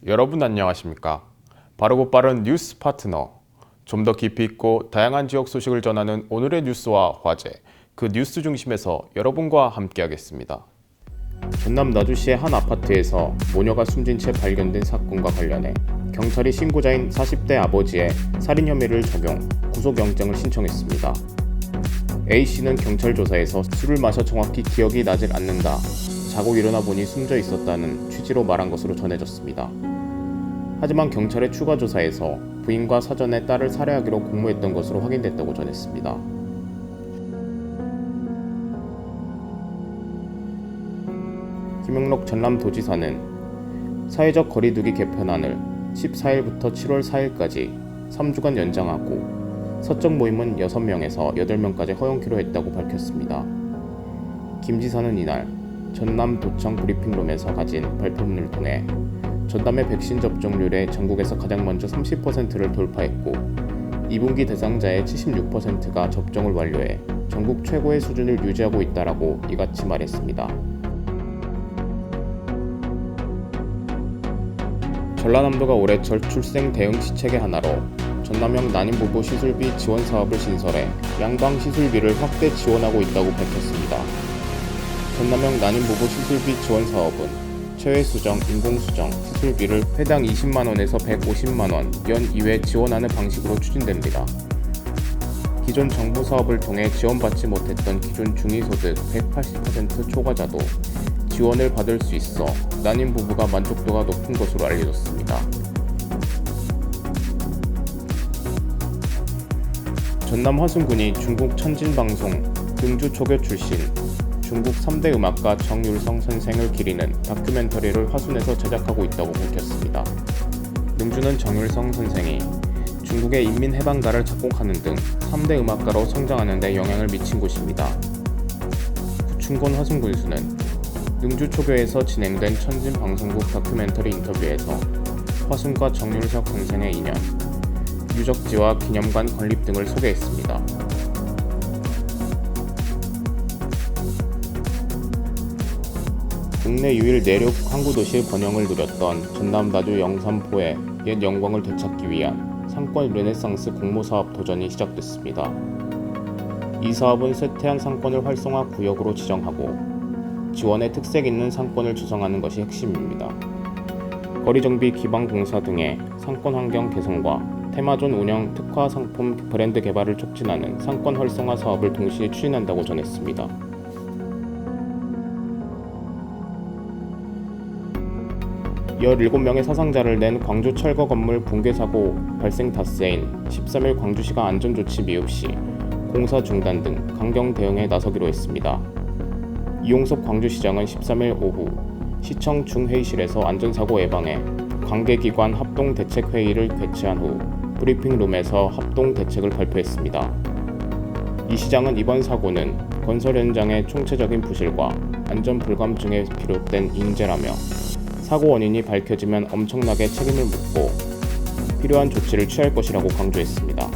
여러분 안녕하십니까? 바르고 빠른 뉴스 파트너, 좀 더 깊이 있고 다양한 지역 소식을 전하는 오늘의 뉴스와 화제, 그 뉴스 중심에서 여러분과 함께하겠습니다. 전남 나주시의 한 아파트에서 모녀가 숨진 채 발견된 사건과 관련해 경찰이 신고자인 40대 아버지의 살인 혐의를 적용, 구속영장을 신청했습니다. A씨는 경찰 조사에서 술을 마셔 정확히 기억이 나질 않는다, 자고 일어나 보니 숨져 있었다는 취지로 말한 것으로 전해졌습니다. 하지만 경찰의 추가 조사에서 부인과 사전에 딸을 살해하기로 공모했던 것으로 확인됐다고 전했습니다. 김영록 전남도지사는 사회적 거리두기 개편안을 14일부터 7월 4일까지 3주간 연장하고 사적 모임은 6명에서 8명까지 허용키로 했다고 밝혔습니다. 김 지사는 이날 전남도청 브리핑룸에서 가진 발표문을 통해 전남의 백신 접종률에 전국에서 가장 먼저 30%를 돌파했고 2분기 대상자의 76%가 접종을 완료해 전국 최고의 수준을 유지하고 있다라고 이같이 말했습니다. 전라남도가 올해 저출생 대응 시책의 하나로 전남형 난임부부 시술비 지원 사업을 신설해 양방 시술비를 확대 지원하고 있다고 밝혔습니다. 전남형 난임부부 시술비 지원 사업은 체외수정, 인공수정, 시술비를 회당 20만원에서 150만원 연 2회 지원하는 방식으로 추진됩니다. 기존 정부 사업을 통해 지원받지 못했던 기준 중위소득 180% 초과자도 지원을 받을 수 있어 난임 부부가 만족도가 높은 것으로 알려졌습니다. 전남 화순군이 중국 천진방송 능주초교 출신 중국 3대 음악가 정율성 선생을 기리는 다큐멘터리를 화순에서 제작하고 있다고 밝혔습니다. 능주는 정율성 선생이 중국의 인민해방가를 작곡하는 등 3대 음악가로 성장하는 데 영향을 미친 곳입니다. 구춘권 화순군수는 능주초교에서 진행된 천진방송국 다큐멘터리 인터뷰에서 화순과 정율석 선생의 인연, 유적지와 기념관 건립 등을 소개했습니다. 국내 유일 내륙 항구도시의 번영을 누렸던 전남 나주 영산포의 옛 영광을 되찾기 위한 상권 르네상스 공모사업 도전이 시작됐습니다. 이 사업은 쇠퇴한 상권을 활성화 구역으로 지정하고 지원에 특색 있는 상권을 조성하는 것이 핵심입니다. 거리정비 기반공사 등의 상권 환경 개선과 테마존 운영 특화 상품 브랜드 개발을 촉진하는 상권 활성화 사업을 동시에 추진한다고 전했습니다. 17명의 사상자를 낸 광주 철거 건물 붕괴 사고 발생 닷새인 13일 광주시가 안전조치 미흡 시 공사 중단 등 강경 대응에 나서기로 했습니다. 이용섭 광주시장은 13일 오후 시청 중회의실에서 안전사고 예방에 관계기관 합동대책회의를 개최한 후 브리핑룸에서 합동대책을 발표했습니다. 이 시장은 이번 사고는 건설 현장의 총체적인 부실과 안전불감증에 비롯된 인재라며 사고 원인이 밝혀지면 엄청나게 책임을 묻고 필요한 조치를 취할 것이라고 강조했습니다.